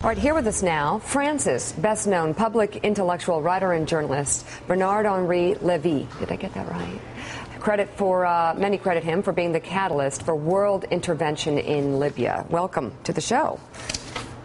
All right, here with us now, France's best-known public intellectual writer and journalist, Bernard-Henri Lévy. Did I get that right? Many credit him for being the catalyst for world intervention in Libya. Welcome to the show.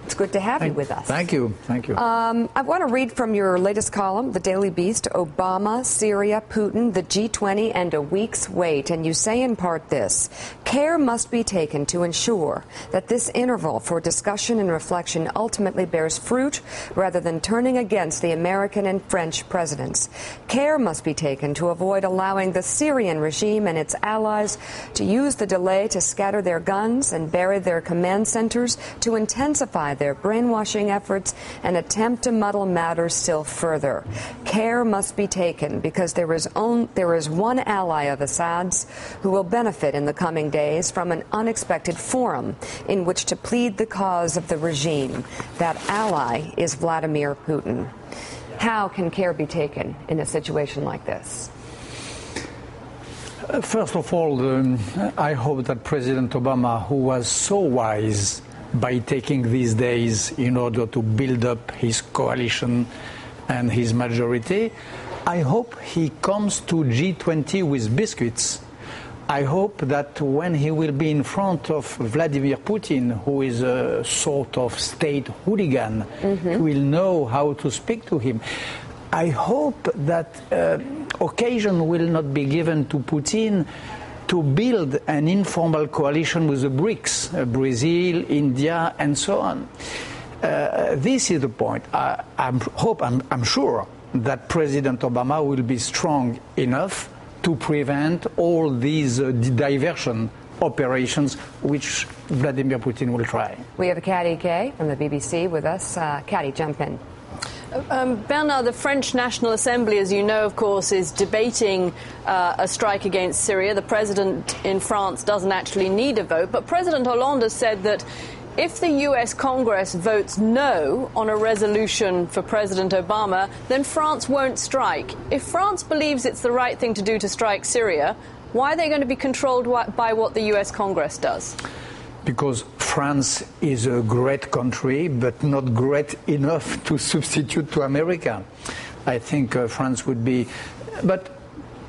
It's good to have you with us. Thank you. Thank you. I want to read from your latest column, The Daily Beast, Obama, Syria, Putin, the G20, and a week's wait. And you say in part this: care must be taken to ensure that this interval for discussion and reflection ultimately bears fruit rather than turning against the American and French presidents. Care must be taken to avoid allowing the Syrian regime and its allies to use the delay to scatter their guns and bury their command centers, to intensify their brainwashing efforts and attempt to muddle matters still further. Care must be taken because there is one ally of Assad's who will benefit in the coming days from an unexpected forum in which to plead the cause of the regime. That ally is Vladimir Putin. How can care be taken in a situation like this? First of all, I hope that President Obama, who was so wise by taking these days in order to build up his coalition and his majority, I hope he comes to G20 with biscuits. I hope that when he will be in front of Vladimir Putin, who is a sort of state hooligan, he will know how to speak to him. I hope that occasion will not be given to Putin to build an informal coalition with the BRICS, Brazil, India, and so on. This is the point. I'm sure that President Obama will be strong enough to prevent all these diversion operations which Vladimir Putin will try. We have Catty Kay from the BBC with us. Catty, jump in. Bernard, the French National Assembly, as you know, of course, is debating a strike against Syria. The president in France doesn't actually need a vote, but President Hollande has said that if the U.S. Congress votes no on a resolution for President Obama, then France won't strike. If France believes it's the right thing to do to strike Syria, why are they going to be controlled by what the U.S. Congress does? Because France is a great country, but not great enough to substitute to America. I think France would be... But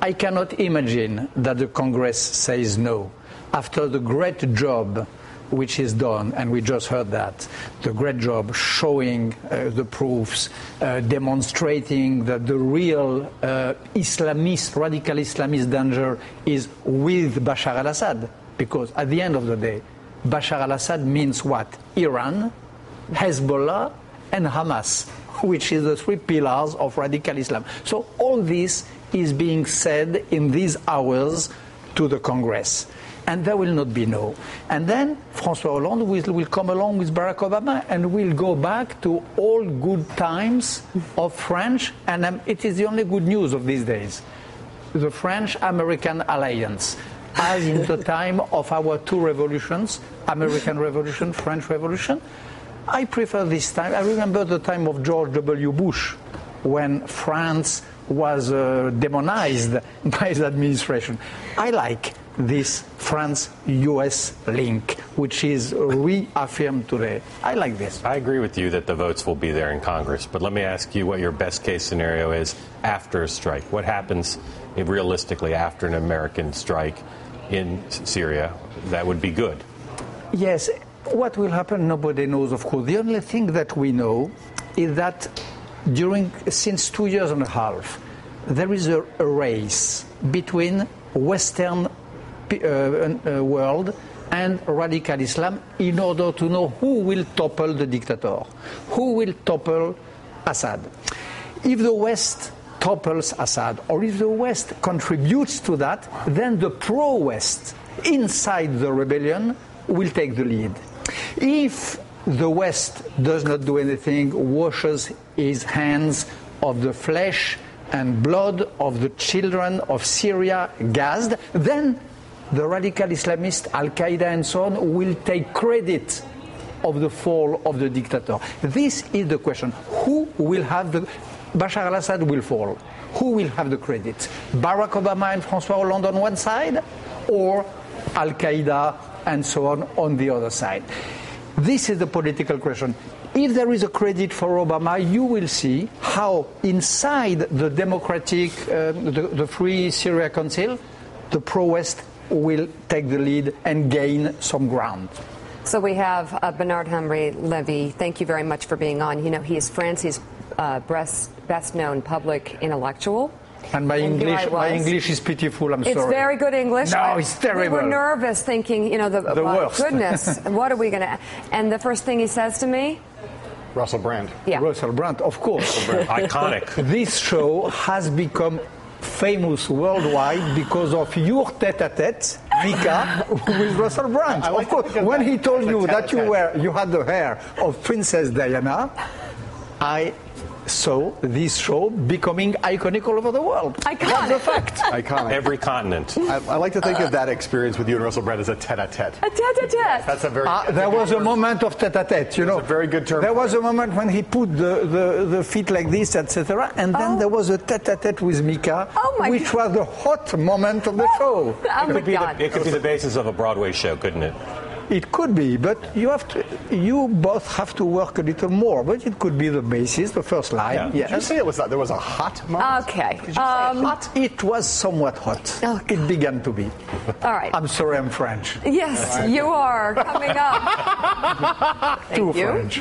I cannot imagine that the Congress says no. After the great job which is done, and we just heard that, the great job showing the proofs, demonstrating that the real radical Islamist danger is with Bashar al-Assad. Because at the end of the day, Bashar al-Assad means what? Iran, Hezbollah, and Hamas, which is the three pillars of radical Islam. So all this is being said in these hours to the Congress. And there will not be no. And then François Hollande will come along with Barack Obama and we'll go back to all good times of French. And it is the only good news of these days. The French-American alliance. As in the time of our two revolutions, American Revolution, French Revolution, I prefer this time. I remember the time of George W. Bush, when France was demonized by the administration. I like this France-US link, which is reaffirmed today. I like this. I agree with you that the votes will be there in Congress, but let me ask you what your best-case scenario is after a strike. What happens realistically after an American strike in Syria? That would be good. Yes. What will happen, nobody knows, of course. The only thing that we know is that since 2 years and a half, there is a race between Western world and radical Islam in order to know who will topple the dictator, who will topple Assad. If the West topples Assad, or if the West contributes to that, then the pro-West inside the rebellion will take the lead. If the West does not do anything, washes his hands of the flesh and blood of the children of Syria gassed, then the radical Islamist, Al-Qaeda and so on, will take credit of the fall of the dictator. This is the question. Who will have the... Bashar al-Assad will fall. Who will have the credit? Barack Obama and François Hollande on one side, or Al-Qaeda and so on the other side? This is the political question. if there is a credit for Obama, you will see how inside the democratic, the Free Syria Council, the pro-West will take the lead and gain some ground. So we have Bernard-Henri Lévy. Thank you very much for being on. You know, he is France's best-known public intellectual. And my English is pitiful, I'm sorry. It's very good English. No, it's terrible. We were nervous thinking, you know, the worst. Goodness, what are we going to... And the first thing he says to me... Russell Brand. Yeah. Russell Brand, of course. Iconic. This show has become famous worldwide because of your tête-à-tête, Mika, with Russell Brand. Of course, when he told you that you had the hair of Princess Diana, I saw this show becoming iconic all over the world. Iconic. That's a fact. Iconic. Every continent. I like to think of that experience with you and Russell Brand as a tête-à-tête. A tête-à-tête. That's a very... there was a moment of tête-à-tête, you know. That's a very good term. There was a moment when he put the feet like this, etc. And then there was a tête-à-tête with Mika, which was the hot moment of the show. Oh my God. It could be the basis of a Broadway show, couldn't it? It could be, but you both have to work a little more. But it could be the basis, the first line. Yeah. Yes. Did you say there was a hot moment? Okay. Did you say hot? It was somewhat hot. Okay. It began to be. All right. I'm sorry, I'm French. Yes, you are. Coming up. Thank Too you. French.